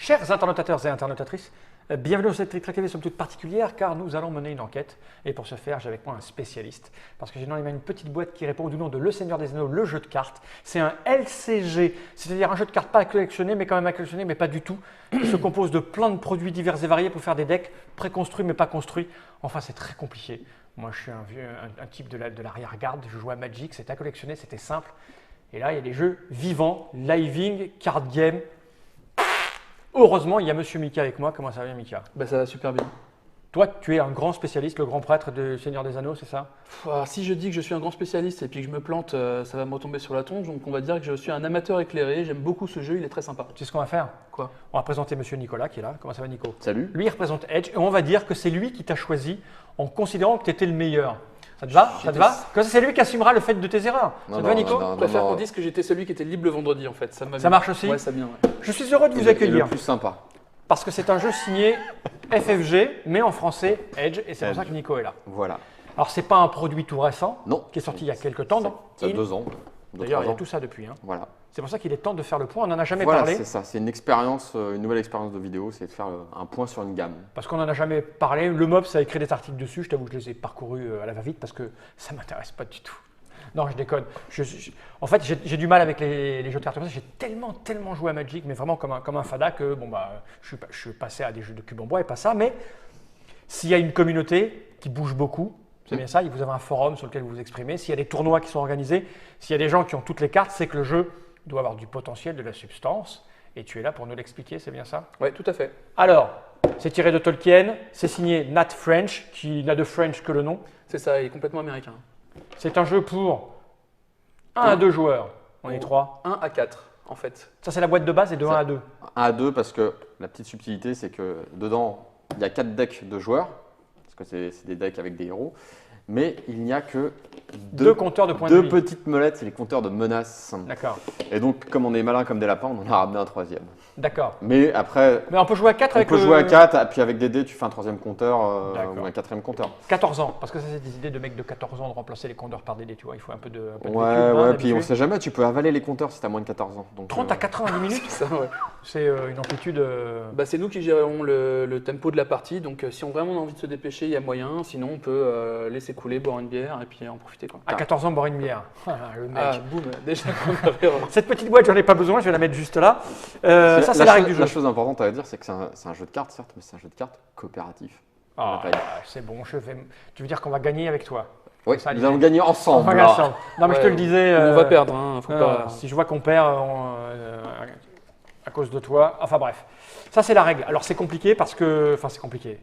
Chers internautateurs et internautatrices, bienvenue dans cette Trick TV somme toute particulière car nous allons mener une enquête et pour ce faire j'ai avec moi un spécialiste parce que j'ai dans les mains une petite boîte qui répond du nom de Le Seigneur des Anneaux, le jeu de cartes. C'est un LCG, c'est-à-dire un jeu de cartes pas à collectionner mais quand même à collectionner mais pas du tout. Il se compose de plein de produits divers et variés pour faire des decks préconstruits mais pas construits. Enfin c'est très compliqué. Moi je suis un type de l'arrière-garde, je joue à Magic, c'était à collectionner, c'était simple. Et là il y a des jeux vivants, living, card game. Heureusement, il y a Monsieur Mika avec moi. Comment ça va, Mika? Bah, ça va super bien. Toi, tu es un grand spécialiste, le grand prêtre du Seigneur des Anneaux, c'est ça? Alors, si je dis que je suis un grand spécialiste et puis que je me plante, ça va me retomber sur la tonge. Donc on va dire que je suis un amateur éclairé. J'aime beaucoup ce jeu, il est très sympa. Tu sais ce qu'on va faire? Quoi? On va présenter Monsieur Nicolas qui est là. Comment ça va, Nico? Salut. Lui, il représente Edge et on va dire que c'est lui qui t'a choisi en considérant que tu étais le meilleur. Ça te va? Ça te va? Comme ça, c'est lui qui assumera le fait de tes erreurs. Ça te va, Nico? Je préfère qu'on dise que j'étais celui qui était libre le vendredi en fait. Ça marche aussi? Ouais, ça vient. Ouais. Je suis heureux de vous Et accueillir. le plus sympa. Parce que c'est un jeu signé FFG, mais en français Edge, et c'est pour ça que Nico est là. Voilà. Alors, c'est pas un produit tout récent, Non. qui est sorti il y a quelques temps. Ça a 2 ans. D'ailleurs, il y a 3 ans. tout ça depuis. Hein. Voilà. C'est pour ça qu'il est temps de faire le point. On n'en a jamais Voilà, parlé. c'est ça. C'est une expérience, une nouvelle expérience de vidéo, c'est de faire un point sur une gamme. Parce qu'on n'en a jamais parlé. Le Mob, ça a écrit des articles dessus. Je t'avoue que je les ai parcourus à la va-vite parce que ça ne m'intéresse pas du tout. Non, je déconne. En fait, j'ai du mal avec les jeux de cartes. J'ai tellement joué à Magic, mais vraiment comme un fada que bon, bah, je suis passé à des jeux de cubes en bois et pas ça. Mais s'il y a une communauté qui bouge beaucoup, c'est bien ça, vous avez un forum sur lequel vous vous exprimez. S'il y a des tournois qui sont organisés, s'il y a des gens qui ont toutes les cartes, c'est que le jeu doit avoir du potentiel, de la substance. Et tu es là pour nous l'expliquer, c'est bien ça? Ouais, tout à fait. Alors, c'est tiré de Tolkien, c'est signé Nat French, qui n'a de French que le nom. C'est ça, il est complètement américain. C'est un jeu pour 1 à 2 joueurs. On est 3. 1 à 4 en fait. Ça, c'est la boîte de base et de 1 à 2. 1 à 2 parce que la petite subtilité, c'est que dedans, il y a 4 decks de joueurs, parce que c'est des decks avec des héros, mais il n'y a que deux compteurs de points de vie. 2 petites molettes, c'est les compteurs de menaces. D'accord. Et donc, comme on est malin comme des lapins, on en a ramené un 3e. D'accord. Mais après, Mais on peut jouer à 4 on avec peut jouer à 4, et puis avec des dés, tu fais un 3e compteur D'accord. ou un 4e compteur. 14 ans. Parce que ça, c'est des idées de mecs de 14 ans de remplacer les compteurs par des dés, tu vois. Il faut un peu de Ouais, vécu, hein, puis on d'habitude. sait jamais, tu peux avaler les compteurs si tu as moins de 14 ans. Donc, 30 à 90 minutes, C'est ça, ouais. c'est une amplitude. Bah, c'est nous qui gérons le tempo de la partie. Donc si on vraiment a envie de se dépêcher, il y a moyen. Sinon, on peut laisser couler, boire une bière et puis en profiter. Quoi. À 14 ans, boire une bière. Ah, le mec. Ah, boum, déjà qu'on avait. Cette petite boîte, j'en ai pas besoin, je vais la mettre juste là. Ça, c'est la règle du jeu. La chose importante à dire, c'est que c'est un jeu de cartes, certes, mais c'est un jeu de cartes coopératif. Ah, On va pas c'est bon, tu veux dire qu'on va gagner avec toi? Oui, Ça, nous allons gagner On ensemble. va là. gagner ensemble. Non, mais je te Ouais, le disais. On va perdre, hein. Faut pas. Si je vois qu'on perd à cause de toi, enfin bref. Ça, c'est la règle. Alors, c'est compliqué parce que. Enfin, c'est compliqué.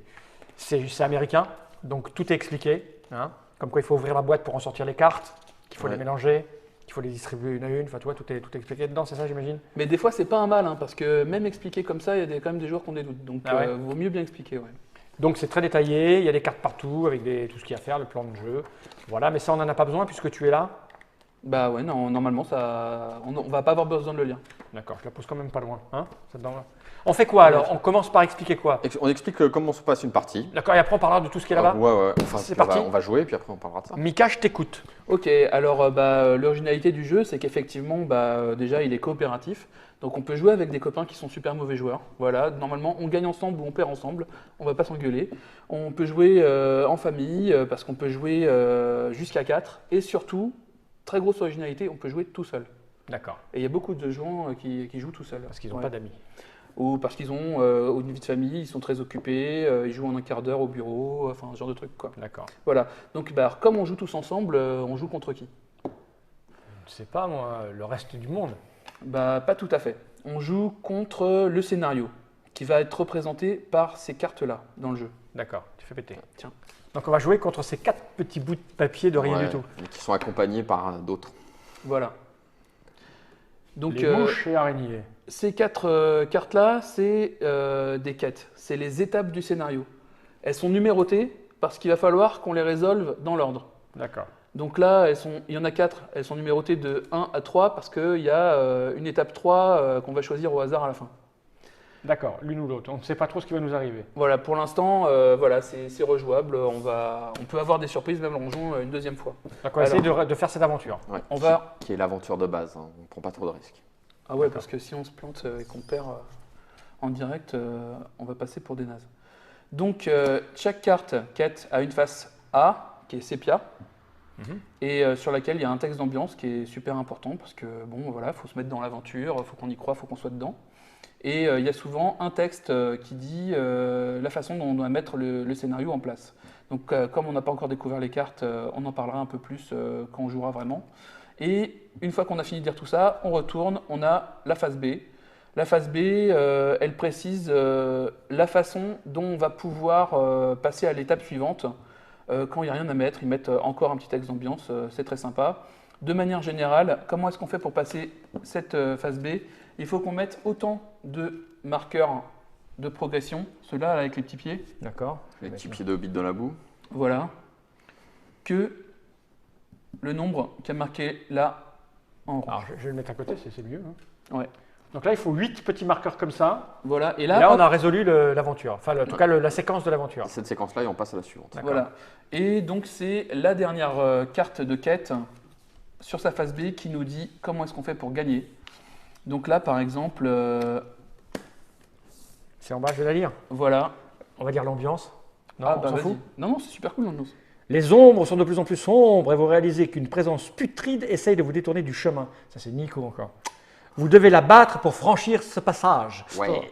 C'est américain, donc tout est expliqué. Hein, comme quoi, il faut ouvrir la boîte pour en sortir les cartes, qu'il faut les mélanger, qu'il faut les distribuer une à une. Enfin, toi, tout est expliqué dedans, c'est ça, j'imagine? Mais des fois, c'est pas un mal, hein, parce que même expliqué comme ça, il y a quand même des joueurs qui ont des doutes. Donc, Ah ouais. vaut mieux bien expliquer. Ouais. Donc, c'est très détaillé. Il y a des cartes partout avec tout ce qu'il y a à faire, le plan de jeu. Voilà, mais ça, on n'en a pas besoin puisque tu es là. Bah ouais, non, normalement, ça, on va pas avoir besoin de le lire. D'accord, je la pose quand même pas loin. Hein, ça te va? On fait quoi alors? On commence par expliquer quoi? On explique comment se passe une partie. D'accord, et après on parlera de tout ce qui est là-bas? Ouais. Enfin, C'est puis parti. on va jouer, puis après on parlera de ça. Mika, je t'écoute. Ok, alors l'originalité du jeu, c'est qu'effectivement, déjà, il est coopératif. Donc on peut jouer avec des copains qui sont super mauvais joueurs. Voilà, normalement, on gagne ensemble ou on perd ensemble. On va pas s'engueuler. On peut jouer en famille, parce qu'on peut jouer jusqu'à 4. Et surtout, très grosse originalité, on peut jouer tout seul. D'accord, Et il y a beaucoup de gens qui jouent tout seul. parce qu'ils n'ont Ouais. pas d'amis. Ou parce qu'ils ont une vie de famille, ils sont très occupés, ils jouent en un quart d'heure au bureau, enfin ce genre de truc quoi. D'accord. Voilà. Donc alors, comme on joue tous ensemble, on joue contre qui? Je sais pas moi, le reste du monde. Bah pas tout à fait. On joue contre le scénario, qui va être représenté par ces cartes-là dans le jeu. D'accord, tu fais péter. Tiens. Donc on va jouer contre ces 4 petits bouts de papier de rien Ouais, du tout. et qui sont accompagnés par d'autres. Voilà. Donc Les mouches et araignées. ces 4 cartes-là, c'est des quêtes. C'est les étapes du scénario. Elles sont numérotées parce qu'il va falloir qu'on les résolve dans l'ordre. D'accord. Donc là, il y en a 4, elles sont numérotées de 1 à 3 parce qu'il y a une étape 3 qu'on va choisir au hasard à la fin. D'accord, l'une ou l'autre. On ne sait pas trop ce qui va nous arriver. Voilà, pour l'instant, voilà, c'est rejouable. On peut avoir des surprises même en jouant une deuxième fois. Donc on va essayer de faire cette aventure. Ouais, On va- qui est l'aventure de base, hein. On ne prend pas trop de risques. Ah ouais, parce que si on se plante et qu'on perd… en direct, on va passer pour des nazes. Donc, chaque carte quête a une face A, qui est sépia, et sur laquelle il y a un texte d'ambiance qui est super important, parce que, bon, voilà, il faut se mettre dans l'aventure, il faut qu'on y croit, il faut qu'on soit dedans. Et il y a souvent un texte qui dit la façon dont on doit mettre le scénario en place. Donc, comme on n'a pas encore découvert les cartes, on en parlera un peu plus quand on jouera vraiment. Et une fois qu'on a fini de dire tout ça, on retourne, on a la phase B. La phase B, elle précise la façon dont on va pouvoir passer à l'étape suivante. Quand il n'y a rien à mettre, ils mettent encore un petit texte d'ambiance, c'est très sympa. De manière générale, comment est-ce qu'on fait pour passer cette phase B? Il faut qu'on mette autant de marqueurs de progression, ceux-là avec les petits pieds. D'accord. Les petits pieds de hobbit dans la boue. Voilà. Que le nombre qui a marqué là en rouge. Alors, je vais le mettre à côté, c'est mieux. Hein. Ouais. Donc là, il faut 8 petits marqueurs comme ça. Voilà. Et Et là, là, hop, on a résolu l'aventure. Enfin, en tout cas, la séquence de l'aventure. Cette séquence-là, et on passe à la suivante. D'accord. voilà. Et donc, c'est la dernière carte de quête sur sa phase B qui nous dit comment est-ce qu'on fait pour gagner. Donc là, par exemple, C'est en bas, je vais la lire. voilà. On va dire l'ambiance. Non, Ah, on bah, s'en vas-y. fout. Non, c'est super cool l'annonce. Les ombres sont de plus en plus sombres et vous réalisez qu'une présence putride essaye de vous détourner du chemin. Ça, c'est Nico encore. Vous devez la battre pour franchir ce passage. Ouais.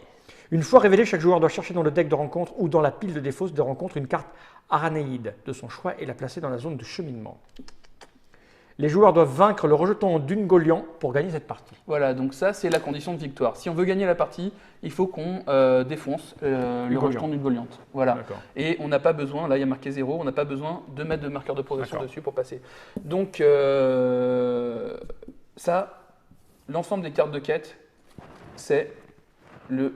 Une fois révélé, chaque joueur doit chercher dans le deck de rencontre ou dans la pile de défausse de rencontre une carte aranéide de son choix et la placer dans la zone de cheminement. Les joueurs doivent vaincre le rejeton d'Ungoliant pour gagner cette partie. Voilà, donc ça, c'est la condition de victoire. Si on veut gagner la partie, il faut qu'on défonce le Ungoliant. rejeton d'une Goliante. Voilà. D'accord. Et on n'a pas besoin, là il y a marqué 0, on n'a pas besoin de mettre de marqueur de progression D'accord. dessus pour passer. Donc ça, l'ensemble des cartes de quête, c'est le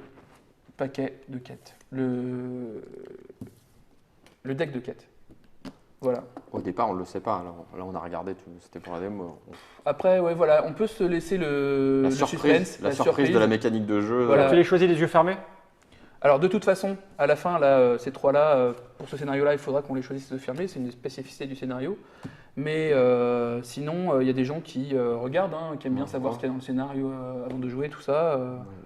paquet de quête, le deck de quête. Voilà. Au départ, on ne le sait pas. Là, on a regardé, c'était pour la démo. Après, ouais, voilà, on peut se laisser le suspense, La surprise de la mécanique de jeu. Voilà. Tu les choisis les yeux fermés? Alors de toute façon, à la fin, là, ces trois-là, pour ce scénario-là, il faudra qu'on les choisisse de fermer, c'est une spécificité du scénario. Mais sinon, il y a des gens qui regardent, hein, qui aiment bien savoir ce qu'il y a dans le scénario avant de jouer, tout ça.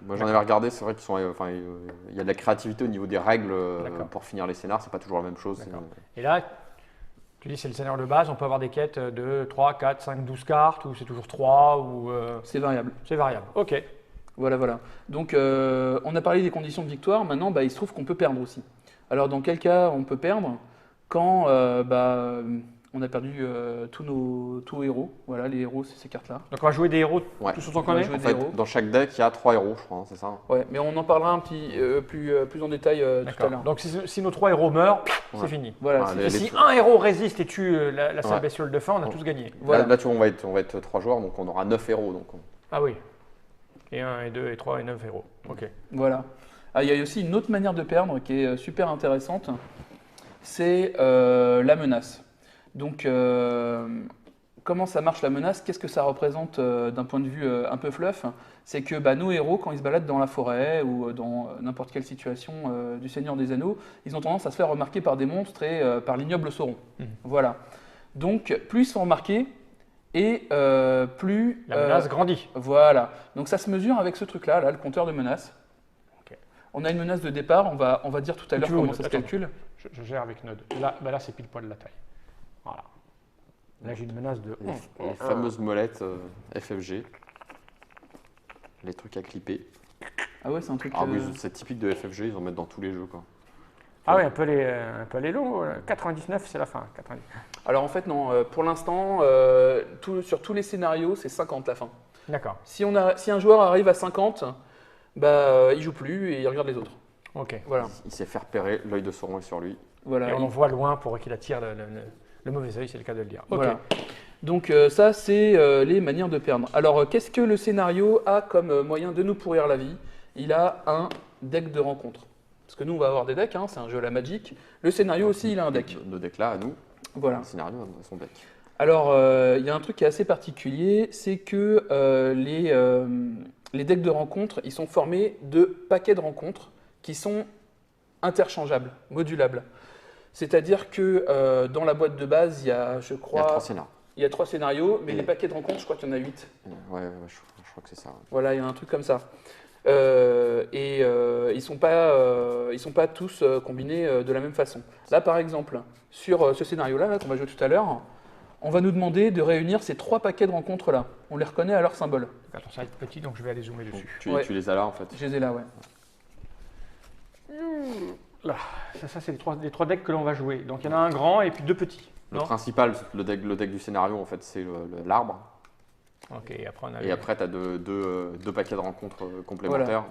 Moi, j'en avais regardé, c'est vrai qu'il y a de la créativité au niveau des règles D'accord. pour finir les scénars, c'est pas toujours la même chose. D'accord. Et là, tu dis c'est le scénario de base, on peut avoir des quêtes de 3, 4, 5, 12 cartes, ou c'est toujours 3, ou C'est variable. c'est variable. Ok. Voilà, voilà. Donc, on a parlé des conditions de victoire. Maintenant, il se trouve qu'on peut perdre aussi. Alors, dans quel cas on peut perdre? Quand on a perdu tous nos héros. Voilà, les héros, c'est ces cartes-là. Donc on va jouer des héros Ouais. tous autant On qu'on va est. jouer En des fait, héros. dans chaque deck, il y a 3 héros, je crois, hein, c'est ça. Ouais, mais on en parlera un petit plus en détail tout à D'accord. l'heure. Donc si nos 3 héros meurent, c'est Ouais. fini. Voilà, Ah, c'est- Et si un héros résiste et tue la seule Ouais. bestiole de fin, on a Ouais. tous gagné. voilà. Là, tu vois, on va être 3 joueurs, donc on aura 9 héros. Donc Ah oui. Et 1, et 2, et 3, et 9 héros. Ok. Voilà. Ah, il y a aussi une autre manière de perdre qui est super intéressante, c'est la menace. Donc, comment ça marche la menace? Qu'est-ce que ça représente d'un point de vue un peu fluff? C'est que nos héros, quand ils se baladent dans la forêt ou dans n'importe quelle situation du Seigneur des Anneaux, ils ont tendance à se faire remarquer par des monstres et par l'ignoble Sauron. Mhm. Voilà. Donc, plus ils sont remarqués, et plus... La menace grandit. Voilà. Donc ça se mesure avec ce truc-là, là, le compteur de menaces. Ok. On a une menace de départ, on va dire tout à Où l'heure tu veux, comment Node? ça se Attends. calcule. Je gère avec Node. Là c'est pile poil la taille. Voilà. Là, j'ai une menace de les fameuses molettes FFG, les trucs à clipper. Ah ouais, c'est un truc... Ah oui, c'est typique de FFG, ils en mettent dans tous les jeux, quoi. Ah oui, un peu les longs. 99, c'est la fin. 90. Alors en fait, non, pour l'instant, sur tous les scénarios, c'est 50 la fin. D'accord. Si un joueur arrive à 50, il joue plus et il regarde les autres. Ok. Voilà. Il sait faire repérer, l'œil de Sauron est sur lui. Voilà. Et on en voit loin pour qu'il attire le mauvais œil, c'est le cas de le dire. Ok. Voilà. Donc ça, c'est les manières de perdre. Alors, qu'est-ce que le scénario a comme moyen de nous pourrir la vie? Il a un deck de rencontre. Parce que nous, on va avoir des decks, hein, c'est un jeu à la Magic. Le scénario aussi, il a un deck. Nos decks là, à nous, Voilà. le scénario a son deck. Alors, il y a un truc qui est assez particulier, c'est que les decks de rencontre, ils sont formés de paquets de rencontres qui sont interchangeables, modulables. C'est-à-dire que dans la boîte de base, il y a, je Il y a crois, 3 scénarios. il y a 3 scénarios, mais Et- les paquets de rencontres, je crois qu'il y en a 8. Ouais, je crois que c'est ça. Ouais. Voilà, il y a un truc comme ça. Ils sont pas tous combinés de la même façon. Là, par exemple, sur ce scénario-là qu'on va jouer tout à l'heure, on va nous demander de réunir ces 3 paquets de rencontres-là. On les reconnaît à leur symbole. Attends, ça va être petit, donc je vais aller zoomer Donc, dessus. tu, Ouais. tu les as là en fait. Je les ai là, ouais. Là, ça c'est les trois decks que l'on va jouer. Donc il y en a un grand et puis 2 petits. Le Non principal, le deck du scénario en fait, c'est l'arbre. Ok, après on a Et après, tu as deux paquets de rencontres complémentaires.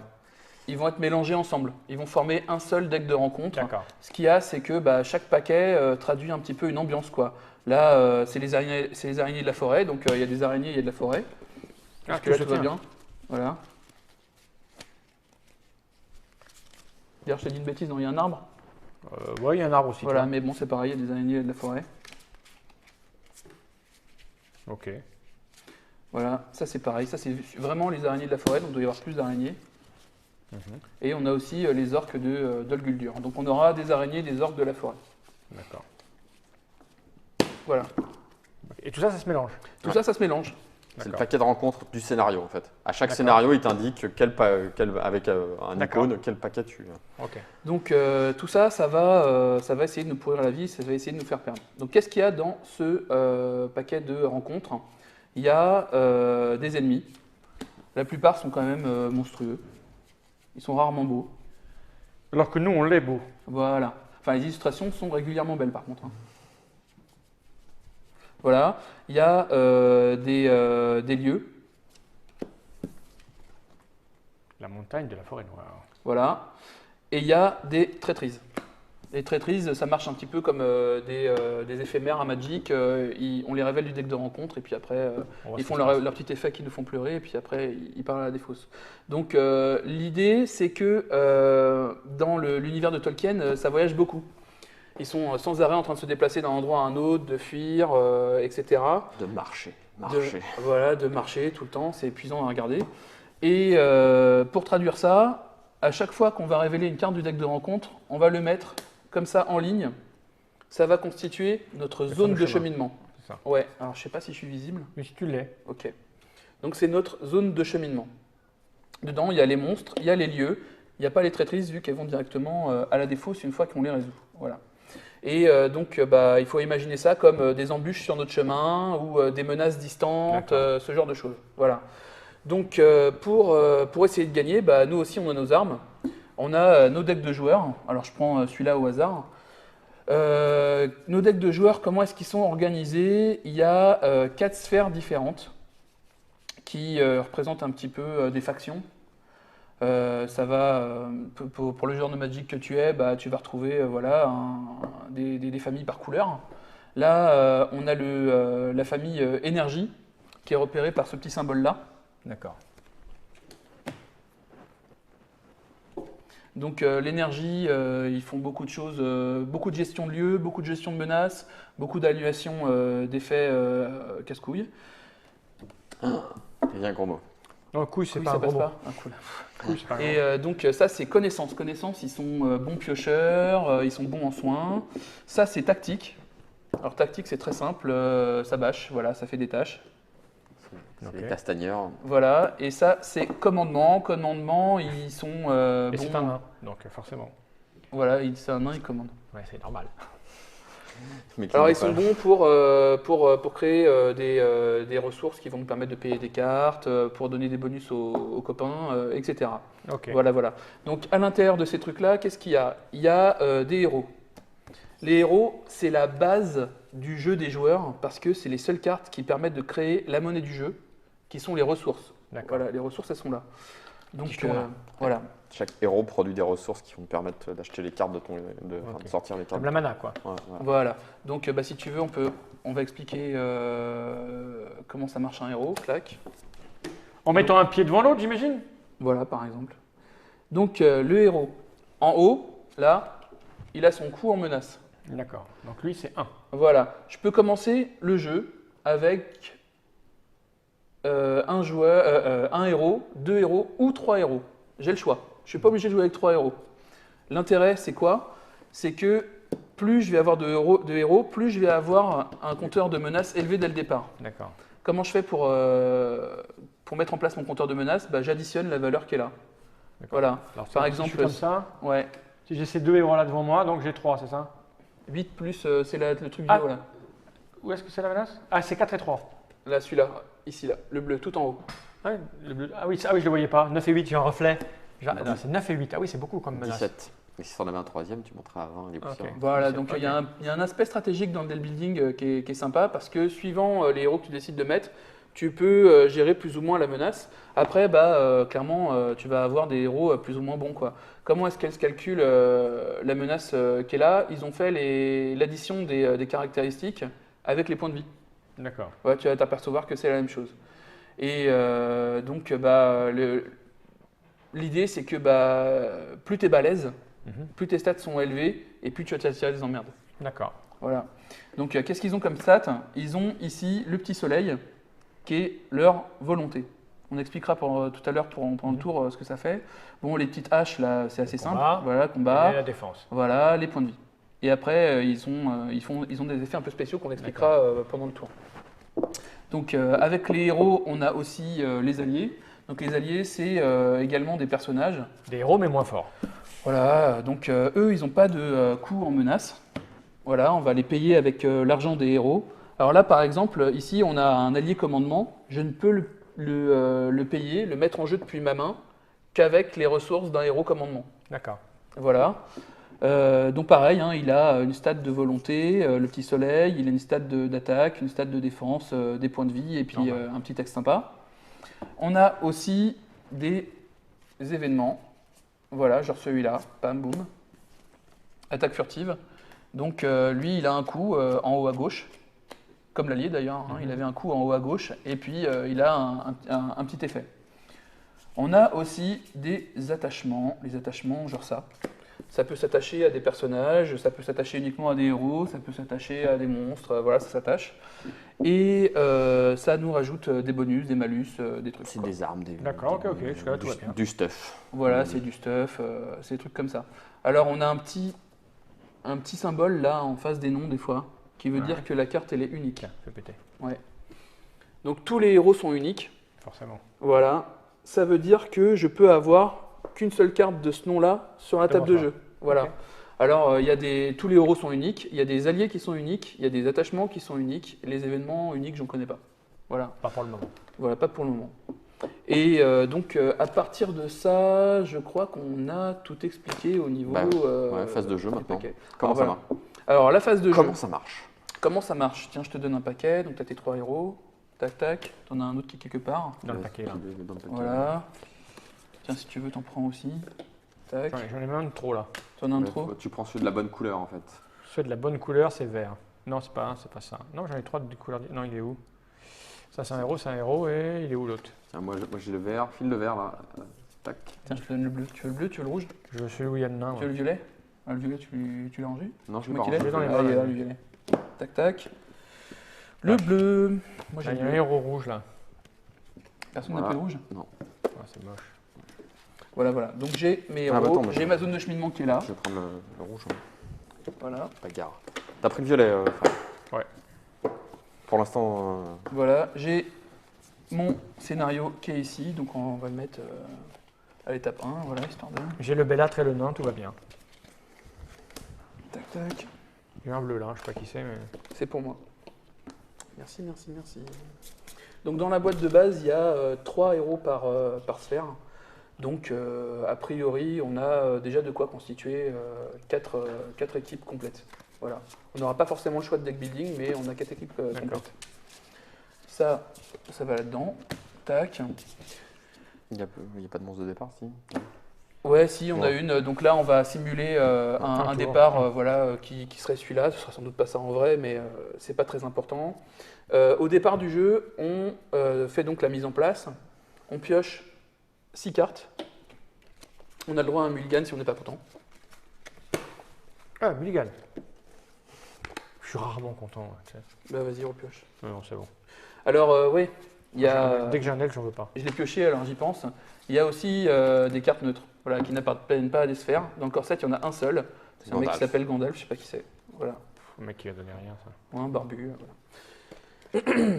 Ils vont être mélangés ensemble. Ils vont former un seul deck de rencontres. D'accord. Ce qu'il y a, c'est que chaque paquet traduit un petit peu une ambiance, quoi. Là, c'est les araignées de la forêt, donc il y a des araignées, il y a de la forêt. Parce que là, tout va bien. Voilà. D'ailleurs, je t'ai dit une bêtise, non, il y a un arbre. Ouais, il y a un arbre aussi. Voilà, toi. mais bon, c'est pareil, il y a des araignées, il y a de la forêt. Ok. Voilà, ça c'est pareil. Ça, c'est vraiment les araignées de la forêt, donc il doit y avoir plus d'araignées. Et on a aussi les orques d'Ol Guldur. Donc on aura des araignées, des orques de la forêt. D'accord. Voilà. Et tout ça, ça se mélange. Tout ça, ça se mélange. C'est le D'accord. paquet de rencontres du scénario en fait. À chaque D'accord. scénario, il t'indique avec un D'accord. icône quel paquet tu. Ok. Donc tout ça, ça va essayer de nous pourrir la vie, ça va essayer de nous faire perdre. Donc qu'est-ce qu'il y a dans ce paquet de rencontres? Il y a des ennemis. La plupart sont quand même monstrueux. Ils sont rarement beaux. Alors que nous, on l'est beau. Voilà. Enfin, les illustrations sont régulièrement belles par contre. Voilà. Il y a des lieux. La montagne de la forêt noire. Voilà. Et il y a des traîtrises. Les traîtrises, ça marche un petit peu comme des éphémères à Magic. On les révèle du deck de rencontre et puis après, On voit ils ce font qui se passe. leur petit effet qui nous font pleurer et puis après, ils parlent à la défausse. Donc l'idée, c'est que dans l'univers de Tolkien, ça voyage beaucoup. Ils sont sans arrêt en train de se déplacer d'un endroit à un autre, de fuir, etc. De marcher. De marcher tout le temps, c'est épuisant à regarder. Et pour traduire ça, à chaque fois qu'on va révéler une carte du deck de rencontre, on va le mettre comme ça en ligne. Ça va constituer notre Le zone fameux de chemin. cheminement. C'est ça. Ouais, alors je sais pas si je suis visible. Mais si tu l'es. Ok. Donc c'est notre zone de cheminement. Dedans, il y a les monstres, il y a les lieux, il n'y a pas les traîtrises vu qu'elles vont directement à la défausse une fois qu'on les résout. Voilà. Et donc, il faut imaginer ça comme des embûches sur notre chemin ou des menaces distantes, D'accord. ce genre de choses. Voilà. Donc, pour essayer de gagner, nous aussi, on a nos armes. On a nos decks de joueurs. Alors, je prends celui-là au hasard. Nos decks de joueurs, comment est-ce qu'ils sont organisés? Il y a 4 sphères différentes qui représentent un petit peu des factions. Ça va, pour le genre de Magic que tu es, tu vas retrouver des familles par couleur. Là, on a la famille énergie qui est repérée par ce petit symbole-là. D'accord. Donc l'énergie, ils font beaucoup de choses, beaucoup de gestion de lieux, beaucoup de gestion de menaces, beaucoup d'annulation d'effets casse-couilles. Il y a un gros mot. Non, couille, c'est Oui, pas ça un passe gros mot. pas. Ah, cool. Couille, c'est pas un gros Et donc ça c'est connaissance. Connaissance, ils sont bons piocheurs, ils sont bons en soins. Ça c'est tactique. Alors tactique c'est très simple, ça bâche, voilà, ça fait des tâches. C'est Ok. les castagneurs. Voilà, et ça c'est commandement. Commandement, ils sont mot. Et bons. c'est un nain, donc forcément. Voilà, c'est un nain, il commande. Ouais, c'est normal. Mais qui Alors n'est ils sont pas- bons pour créer des ressources qui vont nous permettre de payer des cartes, pour donner des bonus aux copains, etc. Ok. Voilà, voilà. Donc à l'intérieur de ces trucs-là, qu'est-ce qu'il y a? Il y a des héros. Les héros, c'est la base du jeu des joueurs parce que c'est les seules cartes qui permettent de créer la monnaie du jeu, qui sont les ressources. D'accord. Voilà, les ressources, elles sont là. Donc jetons, là. voilà. Chaque héros produit des ressources qui vont te permettre d'acheter les cartes Ok. de sortir les cartes. Comme la mana, quoi. Ouais, voilà. Voilà. Donc si tu veux, on va expliquer comment ça marche un héros. Clac. En mettant un pied devant l'autre, j'imagine. Voilà, par exemple. Donc le héros, en haut, là, il a son coup en menace. D'accord. Donc lui, c'est 1. Voilà. Je peux commencer le jeu avec un héros, 2 héros ou 3 héros. J'ai le choix. Je ne suis pas obligé de jouer avec 3 héros. L'intérêt, c'est quoi? C'est que plus je vais avoir de héros, plus je vais avoir un compteur de menaces élevé dès le départ. D'accord. Comment je fais pour mettre en place mon compteur de menaces? J'additionne la valeur qui est là. D'accord. Voilà. Alors, Par si exemple, je suis comme ça, Ouais. si j'ai ces deux héros là devant moi, donc j'ai 3, c'est ça? 8 plus, c'est le truc Ah. du haut là. Où est-ce que c'est la menace? Ah, c'est 4 et 3. Là, celui-là, ici, là, le bleu, tout en haut. Ah, oui, le bleu. Ah oui, je le voyais pas. 9 et 8, j'ai un reflet. Non, c'est 9 et 8. Ah oui, c'est beaucoup comme menace. 17. Et si tu en avais un troisième, tu monterais à 20 les poussières. Ok. Voilà, 17, donc ok. il y a un aspect stratégique dans le deck building qui est sympa parce que suivant les héros que tu décides de mettre, tu peux gérer plus ou moins la menace. Après, clairement, tu vas avoir des héros plus ou moins bons, quoi. Comment est-ce qu'elle se calcule la menace qui est là? Ils ont fait l'addition des caractéristiques avec les points de vie. D'accord. Ouais, tu vas t'apercevoir que c'est la même chose. Et l'idée, c'est que plus tu es balèze, Mhm. plus tes stats sont élevés et plus tu vas t'attirer des emmerdes. D'accord. Voilà. Donc, qu'est-ce qu'ils ont comme stats? Ils ont ici le petit soleil, qui est leur volonté. On expliquera tout à l'heure pendant le tour ce que ça fait. Bon, les petites haches, là, c'est assez simple. combat. Voilà, Et combat. la défense. Voilà, les points de vie. Et après, ils ont des effets un peu spéciaux qu'on expliquera pendant le tour. Donc, avec les héros, on a aussi les alliés. Donc, les alliés, c'est également des personnages. Des héros, mais moins forts. Voilà, donc eux, ils n'ont pas de coût en menace. Voilà, on va les payer avec l'argent des héros. Alors là, par exemple, ici, on a un allié commandement. Je ne peux le payer, le mettre en jeu depuis ma main, qu'avec les ressources d'un héros commandement. D'accord. Voilà. Donc pareil, hein, il a une stat de volonté, le petit soleil, il a une stat d'attaque, une stat de défense, des points de vie et puis Normal. un petit texte sympa. On a aussi des événements. Voilà, genre celui-là, bam, boum. Attaque furtive. Donc lui, il a un coup en haut à gauche, comme l'allié d'ailleurs, hein, il avait un coup en haut à gauche, et puis il a un petit effet. On a aussi des attachements, les attachements genre ça. Ça peut s'attacher à des personnages, ça peut s'attacher uniquement à des héros, ça peut s'attacher à des monstres, voilà, ça s'attache. Et ça nous rajoute des bonus, des malus, des trucs. C'est quoi. des armes, D'accord, ok, jusque-là, tout va bien. du stuff. Voilà, c'est du stuff, c'est des trucs comme ça. Alors on a un petit symbole là en face des noms des fois, qui veut Ouais. dire que la carte elle est unique. Tiens, fais péter. Ouais. Donc tous les héros sont uniques. Forcément. Voilà. Ça veut dire que je peux avoir qu'une seule carte de ce nom-là sur la Devant table de toi. jeu. Voilà. Ok. Alors tous les héros sont uniques. Il y a des alliés qui sont uniques. Il y a des attachements qui sont uniques. Les événements uniques, j'en connais pas. Voilà. Pas pour le moment. Voilà, pas pour le moment. Et donc à partir de ça, je crois qu'on a tout expliqué au niveau. Bah, ouais, phase de jeu des maintenant. paquets. Comment Alors, ça voilà. marche? Alors la phase de jeu. Comment ça marche? Comment ça marche? Tiens, je te donne un paquet, donc tu as tes 3 héros, tac tac, tu en as un autre qui est quelque part. Dans le paquet, là. Dans le paquet. Voilà. Tiens, si tu veux, t'en prends aussi. Tac. J'en ai même un de trop, là. T'en as un Mais trop. tu prends celui de la bonne couleur en fait. Celui de la bonne couleur, c'est vert. Non, c'est pas ça. Non, j'en ai 3 de couleur. Non, il est où? Ça, c'est un héros, et il est où l'autre? Tiens, moi j'ai le vert, file le vert là. Tac. Tiens, je te donne le bleu. Tu veux le bleu, tu veux le rouge? Je suis où il y a le nain. Tu veux le violet? Ah, le violet, tu l'as rangé? Non, je Tu vais vois pas qu'il est? ranger dans les Ah, mains, il est là. là, le violet. Tac tac. Le bleu. Moi j'ai Il y le a un bleu. héros rouge, là. Personne n'a Voilà. pris le rouge? Ah, c'est moche. Voilà, voilà. Donc j'ai mes Ah, héros. bah, attends, mais- J'ai ma zone de cheminement qui est là. Je vais prendre le rouge. Voilà. Bagarre. T'as pris le violet, Fred? Ouais. Pour l'instant, Voilà. J'ai mon scénario qui est ici. Donc on va le mettre à l'étape 1. Voilà, histoire de. J'ai le bellâtre et le nain, tout va bien. Tac tac. J'ai un bleu, là. Je sais pas qui c'est, mais. C'est pour moi. Merci, merci, merci. Donc dans la boîte de base, il y a 3 héros par sphère. Donc a priori, on a déjà de quoi constituer 4 équipes complètes. Voilà. On n'aura pas forcément le choix de deck building, mais on a 4 équipes complètes. Ça va là-dedans. Tac. il n'y a pas de monstre de départ, si? Ouais, si, on a Ouais. une. Donc là, on va simuler un tour. départ voilà, qui serait celui-là. Ce sera sans doute pas ça en vrai, mais c'est pas très important. Au départ du jeu, on fait donc la mise en place. On pioche 6 cartes. On a le droit à un mulligan si on n'est pas content. Ah, Mulligan. Je suis rarement content. Là, tu sais. Bah vas-y, repioche. Non, c'est bon. Alors, oui, il y a. Dès que j'ai un elfe, j'en veux pas. Je l'ai pioché, alors j'y pense. Il y a aussi des cartes neutres, voilà, qui n'appartiennent pas à des sphères. Dans le corset, il y en a un seul. C'est un mec qui Gandalf. s'appelle Gandalf, je sais pas qui c'est. Voilà. Le mec qui va donner rien, ça. Ouais, un barbu. Voilà.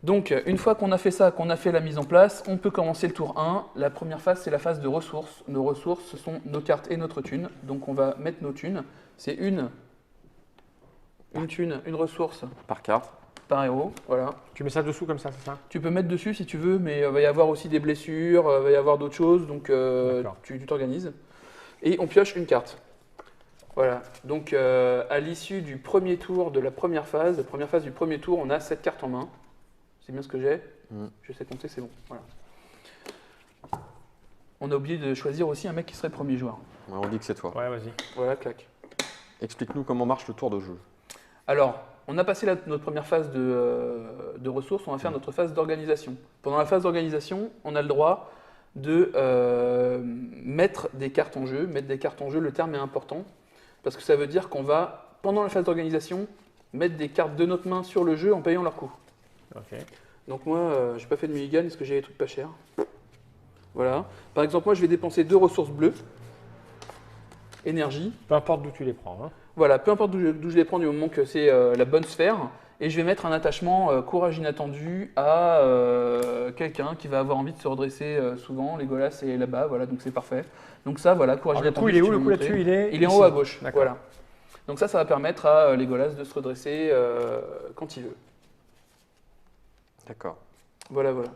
Donc, une fois qu'on a fait ça, qu'on a fait la mise en place, on peut commencer le tour 1. La première phase, c'est la phase de ressources. Nos ressources, ce sont nos cartes et notre thune. Donc, on va mettre nos thunes. C'est une thune, une ressource Par carte. par héros. Voilà. Tu mets ça dessous comme ça, c'est ça? Tu peux mettre dessus si tu veux, mais il va y avoir aussi des blessures, il va y avoir d'autres choses, donc D'accord. tu t'organises. Et on pioche une carte. Voilà. Donc, à l'issue du premier tour de la première phase du premier tour, on a 7 cartes en main. C'est bien ce que j'ai. Je sais compter, c'est bon. Voilà. On a oublié de choisir aussi un mec qui serait premier joueur. Ouais, on dit que c'est toi. Ouais, vas-y. Voilà, clac. Explique-nous comment marche le tour de jeu. Alors, on a passé notre première phase de ressources, on va faire notre phase d'organisation. Pendant la phase d'organisation, on a le droit de mettre des cartes en jeu. Mettre des cartes en jeu, le terme est important, parce que ça veut dire qu'on va, pendant la phase d'organisation, mettre des cartes de notre main sur le jeu en payant leur coût. Ok. Donc moi, j'ai pas fait de mulligan parce que j'ai des trucs pas chers. Voilà. Par exemple, moi, je vais dépenser 2 ressources bleues. Énergie. Peu importe d'où tu les prends. Hein. Voilà, peu importe d'où je les prends du moment que c'est la bonne sphère. Et je vais mettre un attachement courage inattendu à quelqu'un qui va avoir envie de se redresser souvent. Legolas est là-bas, voilà, donc c'est parfait. Donc ça, voilà, courage Alors, le coup, inattendu. il est si où tu le veux coup montrer. là-dessus? Il est en ici. haut à gauche. D'accord. Voilà. Donc ça va permettre à Legolas de se redresser quand il veut. D'accord. Voilà, voilà.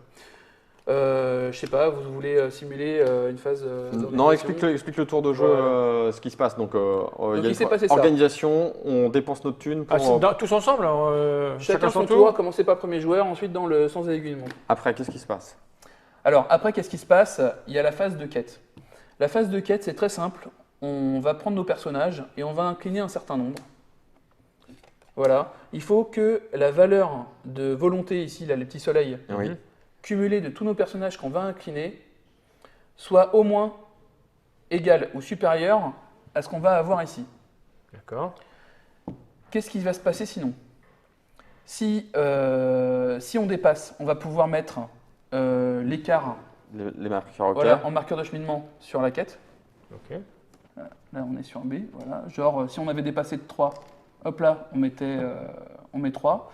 Je sais pas, vous voulez simuler une phase Non, d'organisation explique le tour de jeu, Voilà. ce qui se passe. Donc, il y a il s'est passé ça. organisation, on dépense notre thune pour. Ah, tous ensemble? Chacun son tour, commencer par le premier joueur, ensuite dans le sens des aiguilles. Après, qu'est-ce qui se passe? Alors, après, qu'est-ce qui se passe? Il y a la phase de quête. La phase de quête, c'est très simple. On va prendre nos personnages et on va incliner un certain nombre. Voilà. Il faut que la valeur de volonté, ici, là, les petits soleils, Oui. cumulée de tous nos personnages qu'on va incliner, soit au moins égale ou supérieure à ce qu'on va avoir ici. D'accord. Qu'est-ce qui va se passer sinon? Si on dépasse, on va pouvoir mettre l'écart Les marqueurs au voilà, clair. en marqueur de cheminement sur la quête. Ok. Là, on est sur B. Voilà. Genre, si on avait dépassé de 3, hop là, on met 3.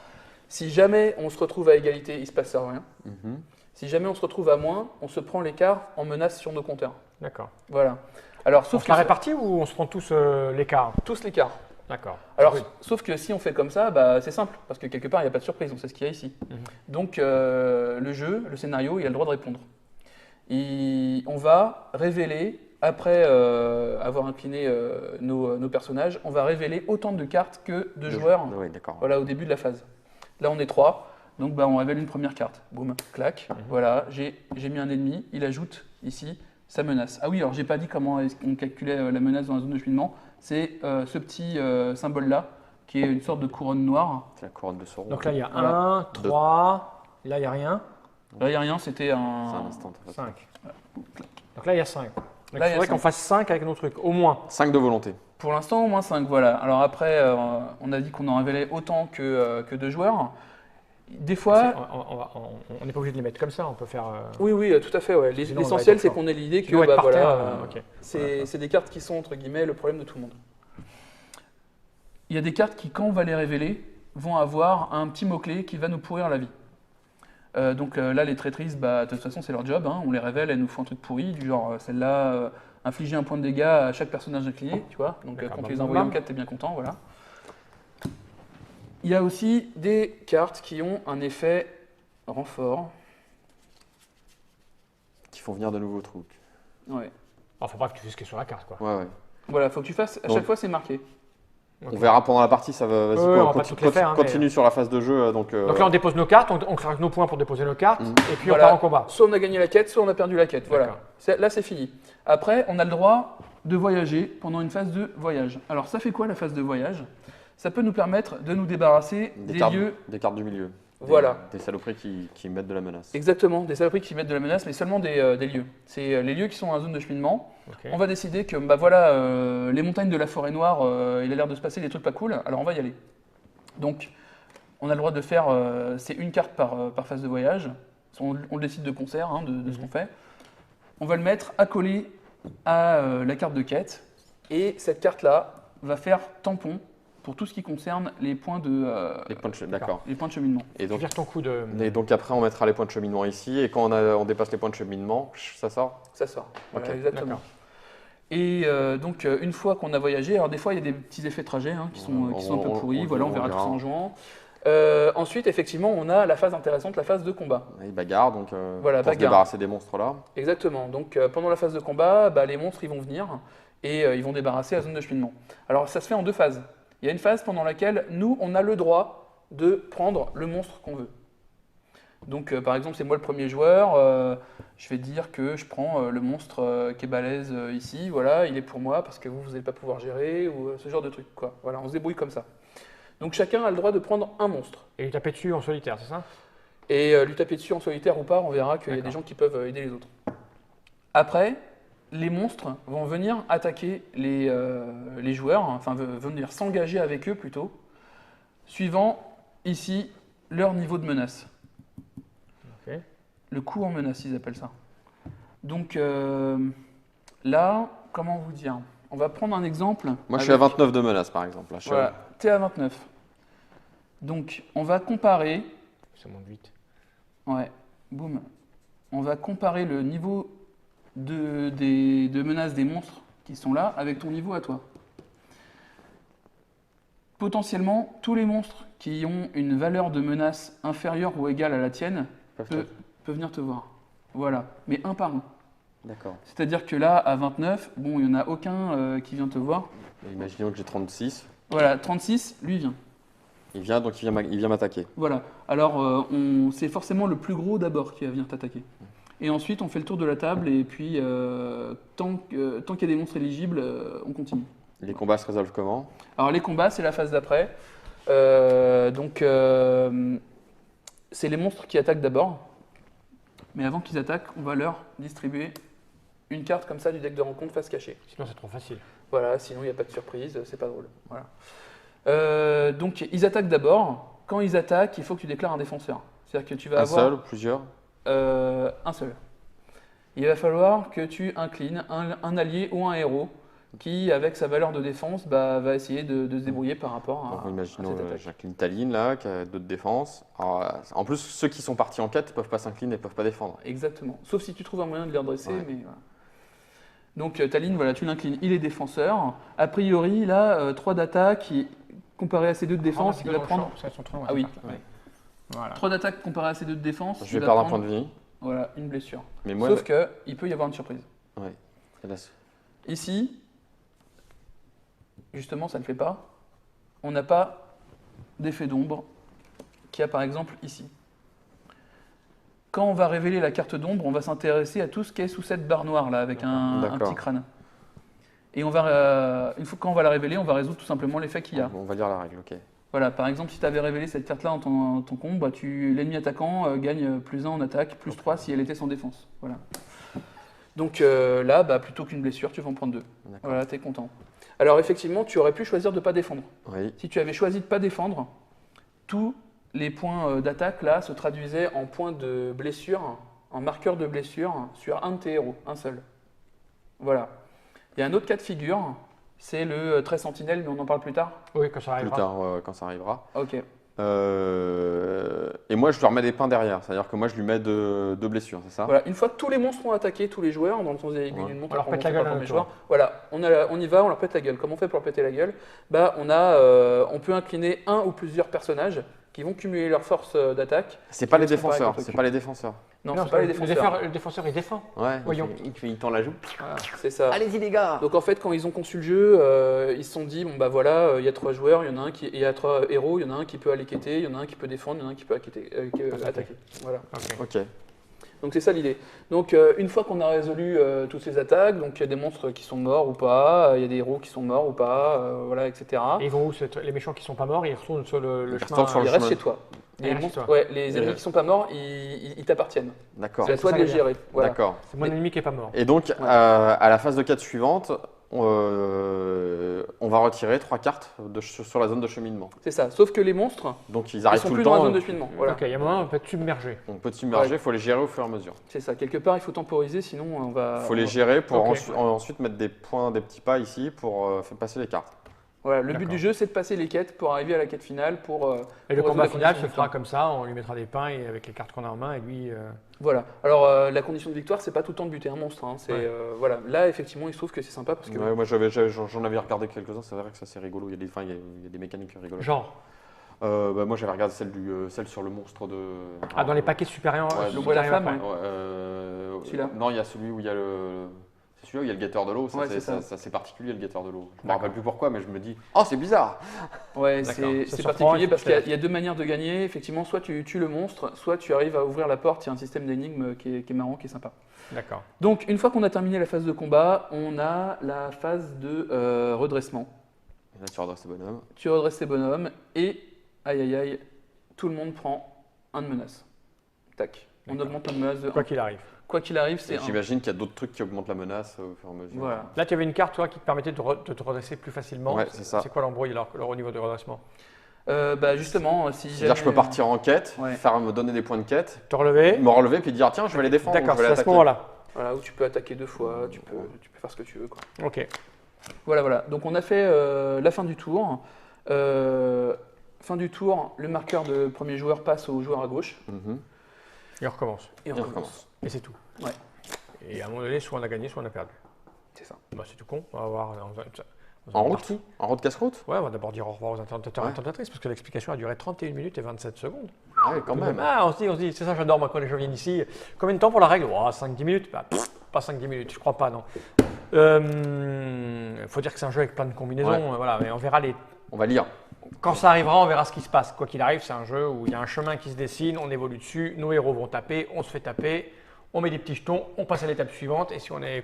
Si jamais on se retrouve à égalité, il ne se passe rien. Mhm. Si jamais on se retrouve à moins, on se prend l'écart en menace sur nos compteurs. D'accord. Voilà. Alors, On sauf se que la répartit ou on se prend tous l'écart? tous l'écart. D'accord. Alors, Oui. sauf que si on fait comme ça, bah, c'est simple, parce que quelque part, il n'y a pas de surprise, on sait ce qu'il y a ici. Donc, le jeu, le scénario, il a le droit de répondre. On va révéler, après avoir incliné nos personnages, on va révéler autant de cartes que de joueurs Oui, d'accord. voilà, au début de la phase. Là, on est 3, donc bah, on révèle une première carte. Boum, clac, voilà, j'ai mis un ennemi, il ajoute ici sa menace. Ah oui, alors j'ai pas dit comment on calculait la menace dans la zone de cheminement, c'est ce petit symbole-là, qui est une sorte de couronne noire. C'est la couronne de Sauron. Donc là, il y a Voilà. 1, 3, là, il n'y a rien. Là, il n'y a rien, c'était C'est un un... instant. 5. Donc là, il y a 5. Donc il Là, il y a faudrait qu'on 5. fasse 5 avec nos trucs, au moins. 5 de volonté. Pour l'instant, au moins 5, voilà. Alors après, on a dit qu'on en révélait autant que de joueurs. Des fois... On n'est pas obligé de les mettre comme ça, on peut faire. Oui, oui, tout à fait. Ouais. Sinon, on va L'essentiel, être c'est fort. qu'on ait l'idée que Sinon, on va être bah, par voilà, terre, ok. c'est des cartes qui sont, entre guillemets, le problème de tout le monde. Il y a des cartes qui, quand on va les révéler, vont avoir un petit mot-clé qui va nous pourrir la vie. Donc là, les traîtrises, bah, de toute façon, c'est leur job. Hein. On les révèle, elles nous font un truc pourri, du genre celle-là, infliger un point de dégâts à chaque personnage incliné, tu vois. Donc D'accord, quand bam, tu les bam, envoies en bam. 4, t'es bien content, voilà. Il y a aussi des cartes qui ont un effet renfort. Qui font venir de nouveaux trucs. Ouais. Il faut pas que tu fais ce qui est sur la carte, quoi. Ouais, ouais. Voilà, faut que tu fasses, à Donc- chaque fois, c'est marqué. Ok. On verra pendant la partie, ça va. Vas-y, Ouais, on va pas toutes les faire, hein, continue sur la phase de jeu. Donc Donc là, on dépose nos cartes, on craque nos points pour déposer nos cartes, Mhm. et puis Voilà. on part en combat. Soit on a gagné la quête, soit on a perdu la quête. Voilà. D'accord. Là, c'est fini. Après, on a le droit de voyager pendant une phase de voyage. Alors, ça fait quoi la phase de voyage? Ça peut nous permettre de nous débarrasser des lieux. des cartes du milieu. Voilà. Des saloperies qui mettent de la menace. Exactement, des saloperies qui mettent de la menace, mais seulement des lieux. C'est les lieux qui sont en zone de cheminement. Ok. On va décider que bah voilà, les montagnes de la forêt noire, il a l'air de se passer des trucs pas cool, alors on va y aller. Donc, on a le droit de faire, c'est une carte par phase de voyage. On le décide de concert, hein, de ce qu'on fait. On va le mettre accolé à la carte de quête. Et cette carte-là va faire tampon pour tout ce qui concerne les points de, D'accord. les points de cheminement. Et Tu donc, vires ton coup de. après, on mettra les points de cheminement ici. Et quand on dépasse les points de cheminement, ça sort. Ça sort. Voilà, Ok, exactement. d'accord. Et donc, une fois qu'on a voyagé, alors des fois, il y a des petits effets de trajet qui sont un peu pourris. Voilà, on verra tout ça en jouant. Ensuite, effectivement, on a la phase intéressante, la phase de combat. Il bagarre, donc Voilà, pour se bagarre. débarrasser des monstres là. Exactement. Donc, pendant la phase de combat, les monstres ils vont venir et ils vont débarrasser la zone de cheminement. Alors, ça se fait en deux phases. Il y a une phase pendant laquelle nous, on a le droit de prendre le monstre qu'on veut. Donc, par exemple, c'est moi le premier joueur. Je vais dire que je prends le monstre qui est balèze ici. Voilà, il est pour moi parce que vous n'allez pas pouvoir gérer ou ce genre de truc, quoi. Voilà, on se débrouille comme ça. Donc, chacun a le droit de prendre un monstre. Et lui taper dessus en solitaire, c'est ça? Et lui taper dessus en solitaire ou pas, on verra qu'il y a des D'accord. gens qui peuvent aider les autres. Après, les monstres vont venir attaquer les joueurs, enfin venir s'engager avec eux plutôt, suivant ici leur niveau de menace. Ok. Le coup en menace, ils appellent ça. Donc là, comment vous dire? On va prendre un exemple. Moi, je suis à 29 de menace, par exemple. Là, je suis Voilà, t'es à 29. Donc, on va comparer. Ça monte vite. Ouais, boum. On va comparer le niveau de menace des monstres qui sont là avec ton niveau à toi. Potentiellement, tous les monstres qui ont une valeur de menace inférieure ou égale à la tienne peuvent venir te voir. Voilà, mais un par un. D'accord. C'est-à-dire que là, à 29, bon, il n'y en a aucun qui vient te voir. Imaginons que j'ai 36. Voilà, 36, lui vient. Il vient, donc il vient m'attaquer. Voilà. Alors, c'est forcément le plus gros d'abord qui va venir t'attaquer. Et ensuite, on fait le tour de la table et puis, tant qu'il y a des monstres éligibles, on continue. Les combats se résolvent comment? Alors, les combats, c'est la phase d'après. C'est les monstres qui attaquent d'abord. Mais avant qu'ils attaquent, on va leur distribuer une carte comme ça du deck de rencontre face cachée. Sinon, c'est trop facile. Voilà, sinon il n'y a pas de surprise, c'est pas drôle. Voilà. Donc ils attaquent d'abord. Quand ils attaquent, il faut que tu déclares un défenseur. C'est-à-dire que tu vas Un avoir seul ou plusieurs? un seul. Il va falloir que tu inclines un allié ou un héros qui, avec sa valeur de défense, va essayer de se débrouiller par rapport à, Donc, imaginons, à cette attaque. j'incline Taline là, qui a 2 de défense. Alors, en plus, ceux qui sont partis en quête ne peuvent pas s'incliner, ne peuvent pas défendre. Exactement. Sauf si tu trouves un moyen de les redresser. Ouais. Mais voilà. Donc Taline, voilà, tu l'inclines, il est défenseur. A priori, là, 3 d'attaque, comparé à ses 2 de défense, il va prendre... Parce qu'elles sont trop loin. Ah oui. Ouais. Voilà. 3 d'attaque comparé à ses 2 de défense. Je il vais va perdre un prendre, point de vie. Voilà, une blessure. Mais moi, Sauf qu'il peut y avoir une surprise. ouais. Et là, Ici, justement, ça ne le fait pas. On n'a pas d'effet d'ombre qu'il y a par exemple ici. Quand on va révéler la carte d'ombre, on va s'intéresser à tout ce qui est sous cette barre noire là, avec un D'accord. petit crâne. Et une fois quand on va la révéler, on va résoudre tout simplement l'effet qu'il y a. on va lire la règle, ok. Voilà, par exemple, si tu avais révélé cette carte-là en ton combo, l'ennemi attaquant gagne +1 en attaque, +3 si elle était sans défense. Voilà. Donc là, plutôt qu'une blessure, tu vas en prendre 2. D'accord. Voilà, t'es content. Alors effectivement, tu aurais pu choisir de ne pas défendre. Oui. Si tu avais choisi de ne pas défendre, tous les points d'attaque là se traduisaient en points de blessure, en marqueur de blessure sur un de tes héros, un seul. Voilà. Il y a un autre cas de figure, c'est le trait sentinelle, mais on en parle plus tard. Oui, quand ça Plus arrivera. tard, quand ça arrivera. Ok. Et moi, je lui remets des points derrière. C'est-à-dire que moi, je lui mets 2 blessures, c'est ça? Voilà, une fois que tous les monstres ont attaqué tous les joueurs, dans le sens des aiguilles d'une montre, On leur pour pète la montrer gueule par à mes notre joueurs, voilà, on y va, on leur pète la gueule. Comment on fait pour leur péter la gueule? On peut incliner un ou plusieurs personnages qui vont cumuler leur force d'attaque. C'est pas les Qui vont se comparer défenseurs. contre C'est pas les défenseurs. Non, Non, c'est pas les le défenseurs. Le défenseur, il défend. Ouais. Voyons. Il tend la joue. C'est ça. Allez-y les gars. Donc en fait, quand ils ont conçu le jeu, ils se sont dit bon bah voilà, il y a 3 joueurs, il y a 3 héros, il y en a un qui peut aller quêter, il y en a un qui peut défendre, il y en a un qui peut attaquer. Voilà. Ok. Ok. Donc c'est ça l'idée. Donc une fois qu'on a résolu toutes ces attaques, donc il y a des monstres qui sont morts ou pas, il y a des héros qui sont morts ou pas, voilà, etc. Et ils vont où les méchants qui sont pas morts, ils retournent sur le Ils chemin. retournent sur le Ils restent chemin. chez toi. Ils Les restent monstres, chez toi. ouais, les ennemis qui sont pas morts, ils t'appartiennent. D'accord. C'est à toi ça de les veut dire. gérer. Voilà. D'accord. C'est mon ennemi qui est pas mort. Et donc, à la phase de quête suivante, on va retirer 3 cartes sur la zone de cheminement. C'est ça. Sauf que les monstres, Donc, ils ils arrivent sont tout plus le dans la temps. zone de cheminement. Voilà. Ok, il y a un moment, on peut être submergé. On peut s'immerger, il Ouais. faut les gérer au fur et à mesure. C'est ça. Quelque part, il faut temporiser, sinon on va. Il faut les gérer pour Ok. ensuite mettre des points, des petits pas ici pour faire passer les cartes. Voilà, le but D'accord. du jeu, c'est de passer les quêtes pour arriver à la quête finale. Et le pour résoudre combat la final condition se de fera victoire. comme ça, on lui mettra des pains et avec les cartes qu'on a en main et lui. Voilà. Alors, la condition de victoire, c'est pas tout le temps de buter un monstre. Hein. C'est, Ouais. Voilà. Là, effectivement, il se trouve que c'est sympa parce que. Ouais, moi j'en avais regardé quelques-uns, c'est vrai que ça c'est rigolo, il y a des, enfin, il y a des mécaniques rigolotes. Genre. Moi j'avais regardé celle sur le monstre de. Ah, dans les paquets supérieurs. Ouais, le bois de la flamme, ouais. Ouais, Celui-là. Non, il y a celui où il y a le. C'est celui-là où il y a le guetteur de l'eau, Ouais, c'est ça. c'est particulier le guetteur de l'eau. Je me D'accord. rappelle plus pourquoi, mais je me dis, oh c'est bizarre. Ouais, D'accord. c'est Ça c'est surprend, particulier il faut parce que qu'il je y a deux manières de gagner. Effectivement, soit tu tues le monstre, soit tu arrives à ouvrir la porte. Il y a un système d'énigmes qui est marrant, qui est sympa. D'accord. Donc, une fois qu'on a terminé la phase de combat, on a la phase de redressement. Et là tu redresses ce bonhomme. Tu redresses tes bonhommes et, aïe aïe aïe, tout le monde prend un de menace. Tac. On D'accord. augmente un de menace de Quoi 1. qu'il arrive. Quoi qu'il arrive, c'est Et 1. j'imagine qu'il y a d'autres trucs qui augmentent la menace au fur et à mesure. Voilà. Là, tu avais une carte, toi, qui te permettait de te redresser plus facilement. Ouais, c'est ça. C'est quoi l'embrouille alors au niveau du redressement? Bah justement, si C'est-à-dire je peux partir en quête, Ouais. me donner des points de quête, Te relever. me relever puis dire tiens je vais aller défendre. ou D'accord, je vais c'est à ce l'attaquer. moment-là. Voilà, où tu peux attaquer 2 fois, tu peux faire ce que tu veux. Quoi. Ok. Voilà. Donc on a fait la fin du tour. Fin du tour, le marqueur de premier joueur passe au joueur à gauche. Mhm. Et on recommence. Et on Et on recommence. recommence. Et c'est tout. Ouais. Et à un moment donné, soit on a gagné, soit on a perdu. C'est ça. Bah, c'est tout con. On va voir. En route En route casse-route Ouais, on va d'abord dire au revoir aux intentateurs et intentatrices parce que l'explication a duré 31 minutes et 27 secondes. Ah oui quand même. Ah, on se dit, c'est ça, j'adore moi quand les gens viennent ici. Combien de temps pour la règle? 5-10 minutes. Bah, pas 5-10 minutes, je crois pas, non. Faut dire que c'est un jeu avec plein de combinaisons. Ouais. Voilà, mais on verra les. On va lire. Quand ça arrivera, on verra ce qui se passe. Quoi qu'il arrive, c'est un jeu où il y a un chemin qui se dessine, on évolue dessus, nos héros vont taper, on se fait taper, on met des petits jetons, on passe à l'étape suivante et si on est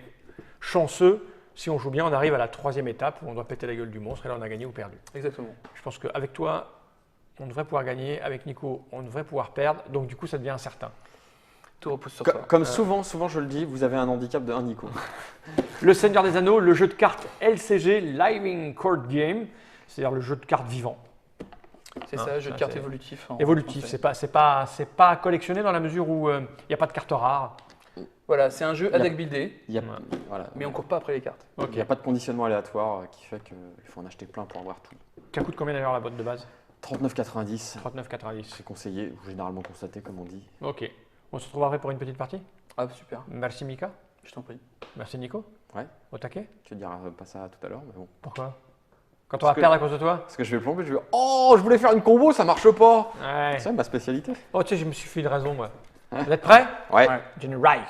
chanceux, si on joue bien, on arrive à la 3e étape où on doit péter la gueule du monstre et là on a gagné ou perdu. Exactement. Je pense qu'avec toi, on devrait pouvoir gagner, avec Nico, on devrait pouvoir perdre, donc du coup ça devient incertain. Tout repose sur toi. Comme souvent je le dis, vous avez un handicap de 1 Nico. Le Seigneur des Anneaux, le jeu de cartes LCG, Living Card Game, c'est-à-dire le jeu de cartes vivant. C'est Hein, ça, jeu de ça, cartes c'est évolutif. Évolutif, c'est pas collectionné dans la mesure où il n'y a pas de cartes rares. Voilà, c'est un jeu à deck buildé, Il y a, Ouais. voilà. mais on court pas après les cartes. Il n'y a pas de conditionnement aléatoire qui fait qu'il faut en acheter plein pour avoir tout. Ça coûte combien d'ailleurs la boîte de base? 39,90, 39,90. c'est conseillé, ou généralement constaté comme on dit. Ok. On se retrouve après pour une petite partie. Ah, super, Merci Mika. je t'en prie. Merci Nico. Ouais. Au taquet. Tu ne diras pas ça tout à l'heure, mais bon. Pourquoi? Quand on Parce va que- perdre à cause de toi? Parce que je vais plomber, je vais oh, je voulais faire une combo, ça marche pas. Ouais. C'est ma spécialité. Oh, tu sais, je me suis fait une raison, moi. Vous êtes prêts? Ouais. Generate.